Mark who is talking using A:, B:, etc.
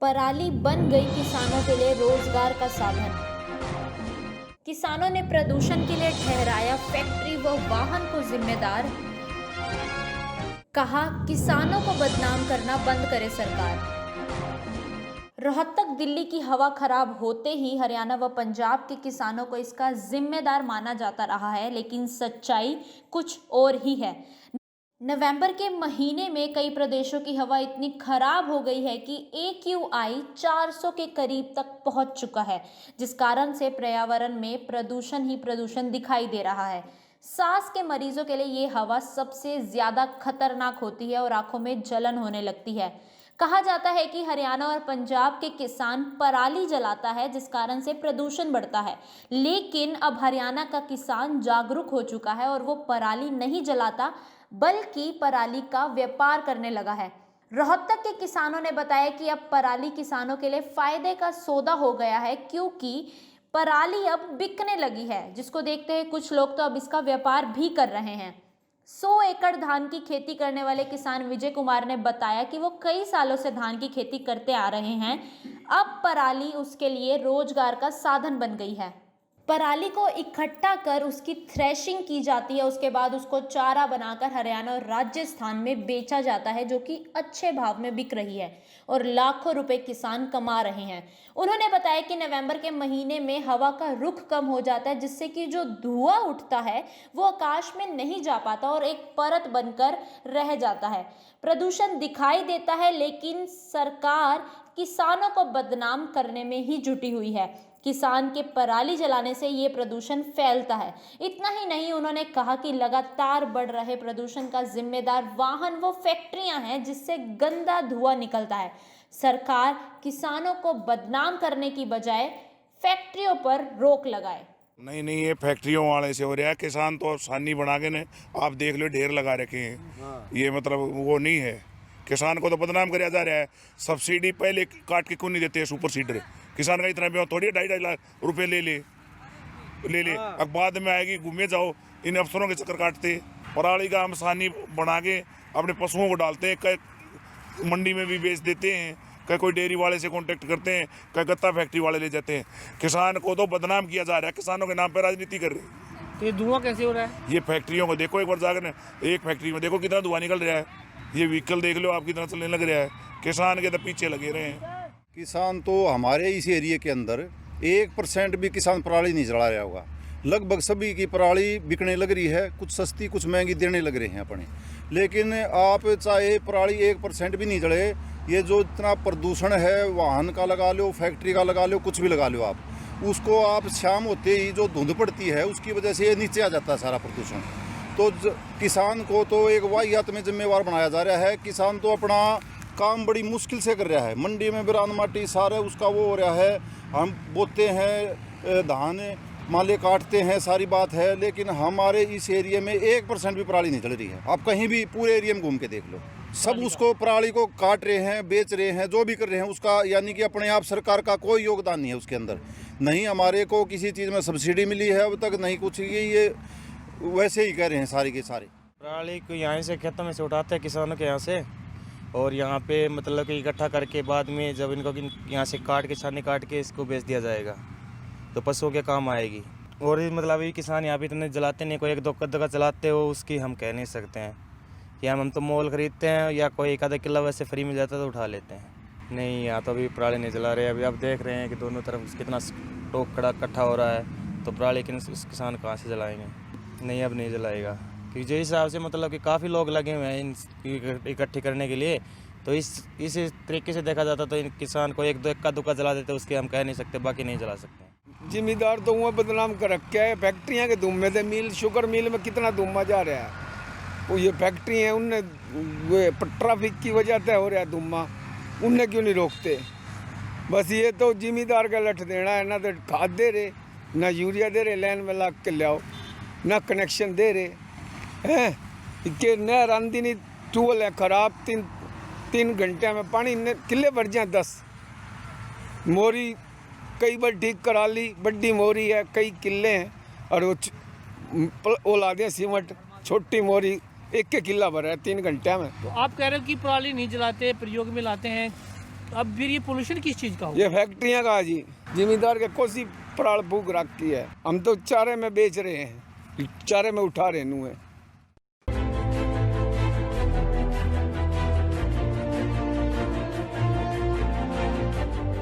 A: पराली बन गई किसानों के लिए रोजगार का साधन। किसानों ने प्रदूषण के लिए ठहराया फैक्ट्री व वाहन को जिम्मेदार। कहा किसानों को बदनाम करना बंद करे सरकार। रोहतक दिल्ली की हवा खराब होते ही हरियाणा व पंजाब के किसानों को इसका जिम्मेदार माना जाता रहा है, लेकिन सच्चाई कुछ और ही है। नवंबर के महीने में कई प्रदेशों की हवा इतनी खराब हो गई है कि AQI 400 के करीब तक पहुंच चुका है, जिस कारण से पर्यावरण में प्रदूषण ही प्रदूषण दिखाई दे रहा है। सांस के मरीजों के लिए ये हवा सबसे ज्यादा खतरनाक होती है और आंखों में जलन होने लगती है। कहा जाता है कि हरियाणा और पंजाब के किसान पराली जलाता है, जिस कारण से प्रदूषण बढ़ता है, लेकिन अब हरियाणा का किसान जागरूक हो चुका है और वो पराली नहीं जलाता बल्कि पराली का व्यापार करने लगा है। रोहतक के किसानों ने बताया कि अब पराली किसानों के लिए फायदे का सौदा हो गया है, क्योंकि पराली अब बिकने लगी है, जिसको देखते हैं कुछ लोग तो अब इसका व्यापार भी कर रहे हैं। 100 एकड़ धान की खेती करने वाले किसान विजय कुमार ने बताया कि वो कई सालों से धान की खेती करते आ रहे हैं। अब पराली उसके लिए रोजगार का साधन बन गई है। पराली को इकट्ठा कर उसकी थ्रेशिंग की जाती है, उसके बाद उसको चारा बनाकर हरियाणा और राजस्थान में बेचा जाता है, जो कि अच्छे भाव में बिक रही है और लाखों रुपए किसान कमा रहे हैं। उन्होंने बताया कि नवंबर के महीने में हवा का रुख कम हो जाता है, जिससे कि जो धुआं उठता है वो आकाश में नहीं जा पाता और एक परत बनकर रह जाता है। प्रदूषण दिखाई देता है, लेकिन सरकार किसानों को बदनाम करने में ही जुटी हुई है। किसान के पराली जलाने से ये प्रदूषण फैलता है। इतना ही नहीं, उन्होंने कहा कि लगातार बढ़ रहे प्रदूषण का जिम्मेदार वाहन व फैक्ट्रियां हैं, जिससे गंदा धुआं निकलता है। सरकार किसानों को बदनाम करने की बजाय फैक्ट्रियों पर रोक लगाए।
B: नहीं, ये फैक्ट्रियों वाले से हो रहा है। किसान तो सानी बना के ने आप देख लो ढेर लगा रखे हैं। ये मतलब वो नहीं है, किसान को तो बदनाम कराया जा रहा है। सब्सिडी पहले काट के क्यों नहीं देते सुपर सीडर? किसान का इतना भी थोड़ी 2.5 लाख रुपए ले ले। अब बाद में आएगी, घूमे जाओ इन अफसरों के चक्कर काटते। पराली का हम सानी बना के अपने पशुओं को डालते हैं, कई मंडी में भी बेच देते हैं, कई कोई डेयरी वाले से कांटेक्ट करते हैं, कई गत्ता फैक्ट्री वाले ले जाते हैं। किसान को तो बदनाम किया जा रहा है, किसानों के नाम पर राजनीति कर रहे हैं।
C: तो ये धुआं कैसे हो रहा है?
B: ये फैक्ट्रियों को देखो एक बार जाकर, एक फैक्ट्री में देखो कितना धुआं निकल रहा है। ये व्हीकल देख लो आप कितना चलने लग रहा है। किसान के तो पीछे लगे रहे हैं।
D: किसान तो हमारे इस एरिया के अंदर 1% भी किसान पराली नहीं जला रहा होगा। लगभग सभी की पराली बिकने लग रही है, कुछ सस्ती कुछ महंगी देने लग रहे हैं अपने। लेकिन आप चाहे पराली 1% भी नहीं जले, ये जो इतना प्रदूषण है, वाहन का लगा लो, फैक्ट्री का लगा लो, कुछ भी लगा लो आप, उसको आप शाम होते ही जो धुंध पड़ती है उसकी वजह से ये नीचे आ जाता है सारा प्रदूषण। तो किसान को तो एक वाहियात में जिम्मेवार बनाया जा रहा है। किसान तो अपना काम बड़ी मुश्किल से कर रहा है। मंडी में बिरान माटी सारे उसका वो हो रहा है। हम बोते हैं धान, माले काटते हैं, सारी बात है, लेकिन हमारे इस एरिया में 1% भी पराली नहीं जल रही है। आप कहीं भी पूरे एरिया में घूम के देख लो, सब उसको पराली को काट रहे हैं, बेच रहे हैं, जो भी कर रहे हैं उसका, यानी कि अपने आप सरकार का कोई योगदान नहीं है उसके अंदर। नहीं हमारे को किसी चीज़ में सब्सिडी मिली है अब तक, नहीं कुछ। ये वैसे ही कह रहे हैं सारे के सारे।
C: पराली को यहाँ से खेतों में से उठाते हैं किसानों के यहाँ से, और यहाँ पे मतलब कि इकट्ठा करके बाद में जब इनको यहाँ से काट के छानी काट के इसको बेच दिया जाएगा तो पशुओं के काम आएगी। और मतलब ये किसान यहाँ पे इतने जलाते नहीं, कोई एक दो कद्दू जलाते हो उसकी हम कह नहीं सकते हैं कि हम तो मोल खरीदते हैं, या कोई एक आधा किलो वैसे फ्री मिल जाता है तो उठा लेते हैं। नहीं, यहाँ तो अभी पराली नहीं जला रहे। अभी आप देख रहे हैं कि दोनों तरफ कितना स्टॉक खड़ा इकट्ठा हो रहा है, तो पराली किसान कहाँ से जलाएंगे? नहीं, अब नहीं जलाएगा, क्योंकि जिस हिसाब से मतलब कि काफ़ी लोग लगे हुए हैं इन इकट्ठी करने के लिए, तो इस तरीके से देखा जाता तो इन किसान को एक दो इक्का दुक्का जला देते, उसके हम कह नहीं सकते, बाकी नहीं जला सकते।
E: जिम्मेदार तो वहाँ बदनाम कर रखा है। फैक्ट्रियाँ के धुएं से मिल, शुगर मिल में कितना धुआं जा रहा है। वो ये फैक्ट्री है, उनने वो ट्रैफिक की वजह से हो रहा है धुआं, उनने क्यों नहीं रोकते? बस ये तो जिम्मेदार का लठ देना है, ना तो खाद दे रहे, ना यूरिया दे रहे, लाइन में लाग के लाओ, ना कनेक्शन दे रहे हैं। कि नहर आंदी नहीं, ट्यूबवेल है खराब, 3 घंटे में पानी किले भर जाए 10। मोरी कई बार ठीक करा ली, बड्डी मोरी है, कई किले हैं, और वो ला दें सीमेंट, छोटी मोरी 1 किला भरा है 3 घंटे में।
F: तो आप कह रहे हो कि पराली नहीं जलाते, प्रयोग में लाते हैं, अब फिर ये पोल्यूशन किस चीज़ का हो?
E: ये फैक्ट्रियां का जी, जिम्मेदार के कोसी पराल फूक रखती है। हम तो चारे में बेच रहे हैं, चारे में उठा रहे हैं।